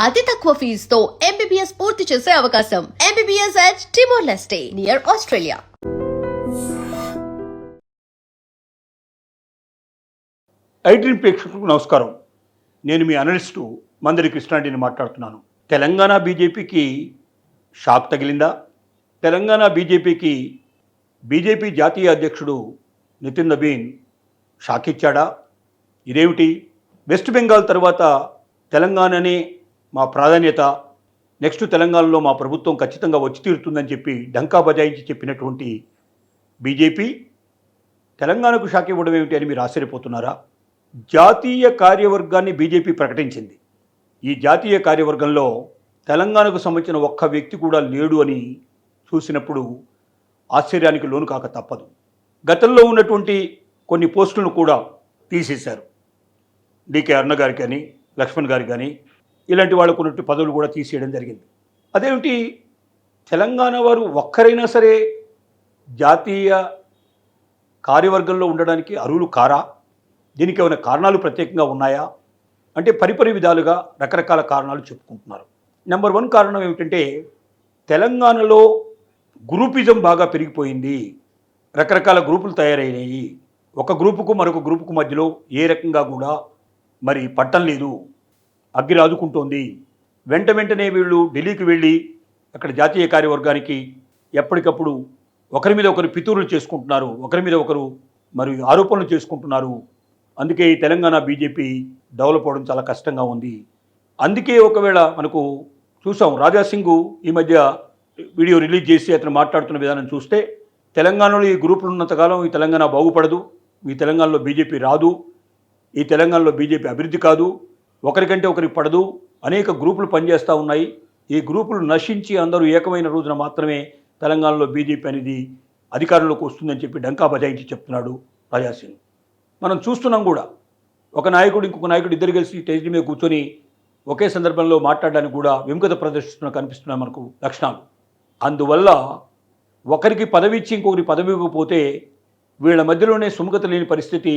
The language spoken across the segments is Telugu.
అతి తక్కువ ఫీజుతో ఎంబీబీఎస్ పూర్తి చేసే అవకాశం. MBBS at Timor-Leste near Australia. IDream ప్రేక్షకులకు నమస్కారం. నేను మీ అనలిస్టు మందరి కృష్ణారెడ్డిని మాట్లాడుతున్నాను. తెలంగాణ బీజేపీకి షాక్ తగిలిందా? తెలంగాణ బీజేపీకి బీజేపీ జాతీయ అధ్యక్షుడు నితిన్ నబీన్ షాక్ ఇచ్చాడా? ఇదేమిటి? వెస్ట్ బెంగాల్ తర్వాత తెలంగాణనే మా ప్రాధాన్యత, నెక్స్ట్ తెలంగాణలో మా ప్రభుత్వం ఖచ్చితంగా వచ్చి తీరుతుందని చెప్పి డంకా బజాయించి చెప్పినటువంటి బీజేపీ తెలంగాణకు షాక్ ఇవ్వడం ఏమిటి అని మీరు ఆశ్చర్యపోతున్నారా? జాతీయ కార్యవర్గాన్ని బీజేపీ ప్రకటించింది. ఈ జాతీయ కార్యవర్గంలో తెలంగాణకు సంబంధించిన ఒక్క వ్యక్తి కూడా లేడు అని చూసినప్పుడు ఆశ్చర్యానికి లోను కాక తప్పదు. గతంలో ఉన్నటువంటి కొన్ని పోస్టులను కూడా తీసేశారు. డికే అరుణ గారి కానీ, లక్ష్మణ్ గారి కానీ, ఇలాంటి వాళ్ళకు ఉన్నట్టు పదవులు కూడా తీసేయడం జరిగింది. అదేమిటి, తెలంగాణ వారు ఒక్కరైనా సరే జాతీయ కార్యవర్గంలో ఉండడానికి అర్హులు కారా? దీనికి ఏమైనా కారణాలు ప్రత్యేకంగా ఉన్నాయా అంటే పరిపరి విధాలుగా రకరకాల కారణాలు చెప్పుకుంటున్నారు. నెంబర్ 1 కారణం ఏమిటంటే తెలంగాణలో గ్రూపిజం బాగా పెరిగిపోయింది. రకరకాల గ్రూపులు తయారైనాయి. ఒక గ్రూపుకు మరొక గ్రూపుకు మధ్యలో ఏ రకంగా కూడా మరి పట్టం లేదు, అగ్గి రాదుకుంటోంది. వెంటనే వీళ్ళు ఢిల్లీకి వెళ్ళి అక్కడ జాతీయ కార్యవర్గానికి ఎప్పటికప్పుడు ఒకరి మీద ఒకరు పితూరులు చేసుకుంటున్నారు, ఒకరి మీద ఒకరు మరి ఆరోపణలు చేసుకుంటున్నారు. అందుకే ఈ తెలంగాణ బీజేపీ డెవలప్ అవ్వడం చాలా కష్టంగా ఉంది. అందుకే ఒకవేళ మనకు చూసాం, రాజాసింగ్ ఈ మధ్య వీడియో రిలీజ్ చేసి అతను మాట్లాడుతున్న విధానం చూస్తే తెలంగాణలో ఈ గ్రూపులు ఉన్నంతకాలం ఈ తెలంగాణ బాగుపడదు, ఈ తెలంగాణలో బీజేపీ రాదు, ఈ తెలంగాణలో బీజేపీ అభివృద్ధి కాదు, ఒకరికంటే ఒకరికి పడదు, అనేక గ్రూపులు పనిచేస్తూ ఉన్నాయి. ఈ గ్రూపులు నశించి అందరూ ఏకమైన రోజున మాత్రమే తెలంగాణలో బీజేపీ అనేది అధికారంలోకి వస్తుందని చెప్పి డంకా బజాయించి చెప్తున్నాడు రాజాసింగ్. మనం చూస్తున్నాం కూడా, ఒక నాయకుడు ఇంకొక నాయకుడు ఇద్దరు కలిసి స్టేజ్ మీద కూర్చొని ఒకే సందర్భంలో మాట్లాడడానికి కూడా విముఖత ప్రదర్శిస్తున్న కనిపిస్తున్నాయి మనకు లక్షణాలు. అందువల్ల ఒకరికి పదవి ఇచ్చి ఇంకొకరి పదవి ఇవ్వకపోతే వీళ్ళ మధ్యలోనే సుముఖత లేని పరిస్థితి,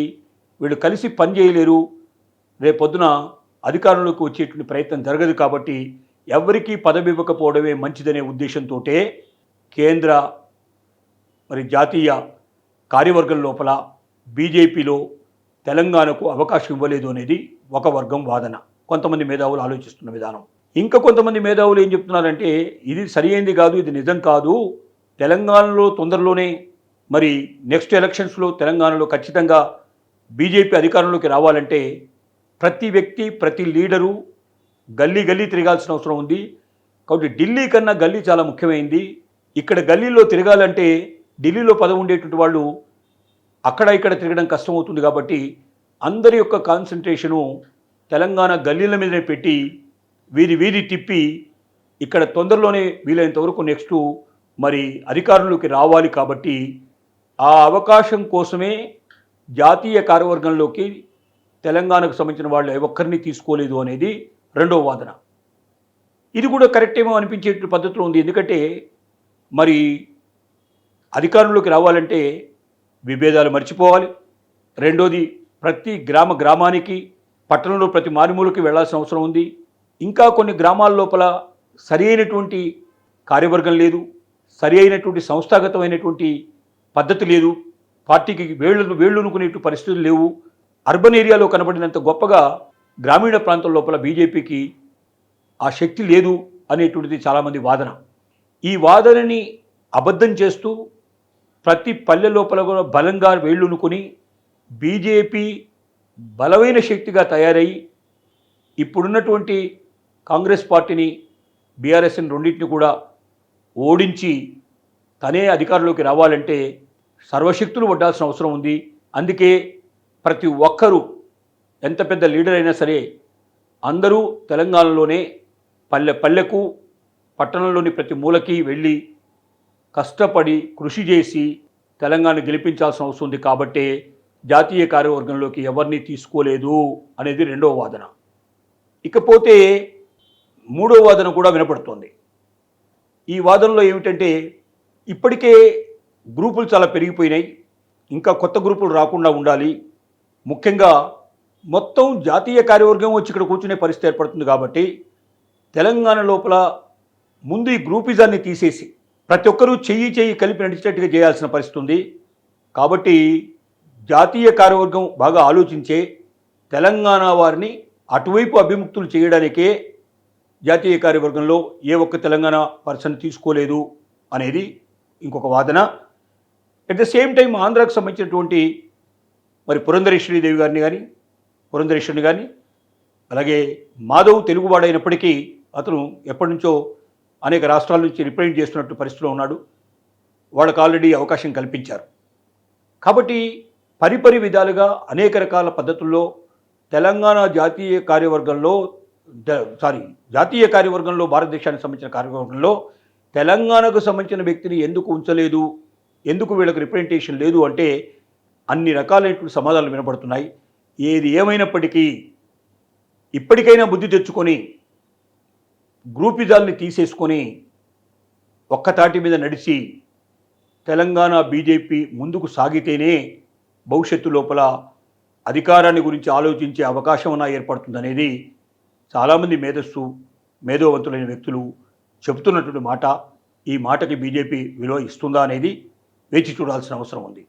వీళ్ళు కలిసి పని చేయలేరు, రేపొద్దున అధికారంలోకి వచ్చేటువంటి ప్రయత్నం జరగదు. కాబట్టి ఎవరికీ పదవి ఇవ్వకపోవడమే మంచిదనే ఉద్దేశంతో కేంద్ర మరి జాతీయ కార్యవర్గం లోపల బీజేపీలో తెలంగాణకు అవకాశం ఇవ్వలేదు అనేది ఒక వర్గం వాదన, కొంతమంది మేధావులు ఆలోచిస్తున్న విధానం. ఇంకా కొంతమంది మేధావులు ఏం చెప్తున్నారంటే ఇది సరైనది కాదు, ఇది నిజం కాదు, తెలంగాణలో తొందరలోనే మరి నెక్స్ట్ ఎలక్షన్స్లో తెలంగాణలో ఖచ్చితంగా బీజేపీ అధికారంలోకి రావాలంటే ప్రతి వ్యక్తి, ప్రతి లీడరు గల్లీ తిరగాల్సిన అవసరం ఉంది. కాబట్టి ఢిల్లీ కన్నా గల్లీ చాలా ముఖ్యమైంది. ఇక్కడ గల్లీలో తిరగాలంటే ఢిల్లీలో పదవి ఉండేటువంటి వాళ్ళు అక్కడ ఇక్కడ తిరగడం కష్టమవుతుంది. కాబట్టి అందరి యొక్క కాన్సన్ట్రేషను తెలంగాణ గల్లీల మీదనే పెట్టి వీధి తిప్పి ఇక్కడ తొందరలోనే వీలైనంత వరకు నెక్స్ట్ మరి అధికారంలోకి రావాలి. కాబట్టి ఆ అవకాశం కోసమే జాతీయ కార్యవర్గంలోకి తెలంగాణకు సంబంధించిన వాళ్ళు ఒక్కరిని తీసుకోలేదు అనేది రెండవ వాదన. ఇది కూడా కరెక్ట్ ఏమో అనిపించే పద్ధతిలో ఉంది. ఎందుకంటే మరి అధికారంలోకి రావాలంటే విభేదాలు మర్చిపోవాలి. రెండోది, ప్రతి గ్రామానికి, పట్టణంలో ప్రతి మారుమూలకి వెళ్లాల్సిన అవసరం ఉంది. ఇంకా కొన్ని గ్రామాల లోపల సరి అయినటువంటి కార్యవర్గం లేదు, సరి అయినటువంటి సంస్థాగతమైనటువంటి పద్ధతి లేదు, పార్టీకి వేళ్ళునుకునేటువంటి పరిస్థితులు లేవు. అర్బన్ ఏరియాలో కనబడినంత గొప్పగా గ్రామీణ ప్రాంతం లోపల బీజేపీకి ఆ శక్తి లేదు అనేటువంటిది చాలామంది వాదన. ఈ వాదనని అబద్ధం చేస్తూ ప్రతి పల్లె లోపల కూడా బలంగా వేళ్ళునుకుని బీజేపీ బలమైన శక్తిగా తయారై ఇప్పుడున్నటువంటి కాంగ్రెస్ పార్టీని, బీఆర్ఎస్ని రెండింటిని కూడా ఓడించి తనే అధికారంలోకి రావాలంటే సర్వశక్తులు వడ్డాల్సిన అవసరం ఉంది. అందుకే ప్రతి ఒక్కరూ, ఎంత పెద్ద లీడర్ అయినా సరే, అందరూ తెలంగాణలోనే పల్లెకు పట్టణంలోని ప్రతి మూలకి వెళ్ళి కష్టపడి కృషి చేసి తెలంగాణ గెలిపించాల్సిన అవసరం ఉంది. కాబట్టే జాతీయ కార్యవర్గంలోకి ఎవరిని తీసుకోలేదు అనేది రెండవ వాదన. ఇకపోతే మూడవ వాదన కూడా వినపడుతోంది. ఈ వాదనలో ఏమిటంటే ఇప్పటికే గ్రూపులు చాలా పెరిగిపోయినాయి, ఇంకా కొత్త గ్రూపులు రాకుండా ఉండాలి, ముఖ్యంగా మొత్తం జాతీయ కార్యవర్గం వచ్చి ఇక్కడ కూర్చునే పరిస్థితి ఏర్పడుతుంది. కాబట్టి తెలంగాణ లోపల ముందు ఈ గ్రూపిజాన్ని తీసేసి ప్రతి ఒక్కరూ చెయ్యి కలిపి నడిచేటట్టుగా చేయాల్సిన పరిస్థితి ఉంది. కాబట్టి జాతీయ కార్యవర్గం బాగా ఆలోచించే తెలంగాణ వారిని అటువైపు అభిముక్తులు చేయడానికే జాతీయ కార్యవర్గంలో ఏ ఒక్క తెలంగాణ పర్సన్ తీసుకోలేదు అనేది ఇంకొక వాదన. అట్ ద సేమ్ టైం ఆంధ్రాకు సంబంధించినటువంటి మరి పురంధరేశ్వరీదేవి గారిని కానీ పురంధరేశ్వరిని కానీ అలాగే మాధవ్ తెలుగువాడైనప్పటికీ అతను ఎప్పటి నుంచో అనేక రాష్ట్రాల నుంచి రిప్రజెంట్ చేస్తున్నట్టు పరిస్థితిలో ఉన్నాడు. వాళ్ళకు ఆల్రెడీ అవకాశం కల్పించారు. కాబట్టి పరిపరి విధాలుగా అనేక రకాల పద్ధతుల్లో తెలంగాణ జాతీయ కార్యవర్గంలో భారతదేశానికి సంబంధించిన కార్యవర్గంలో తెలంగాణకు సంబంధించిన వ్యక్తిని ఎందుకు ఉంచలేదు, ఎందుకు వీళ్ళకి రిప్రజెంటేషన్ లేదు అంటే అన్ని రకాలైనటువంటి సమాధానాలు వినపడుతున్నాయి. ఏది ఏమైనప్పటికీ ఇప్పటికైనా బుద్ధి తెచ్చుకొని గ్రూపిజాల్ని తీసేసుకొని ఒక్కతాటి మీద నడిచి తెలంగాణ బీజేపీ ముందుకు సాగితేనే భవిష్యత్తు లోపల అధికారాన్ని గురించి ఆలోచించే అవకాశం ఏర్పడుతుందనేది చాలామంది మేధోవంతులైన వ్యక్తులు చెబుతున్నటువంటి మాట. ఈ మాటకి బీజేపీ విలువ ఇస్తుందా అనేది వేచి చూడాల్సిన అవసరం ఉంది.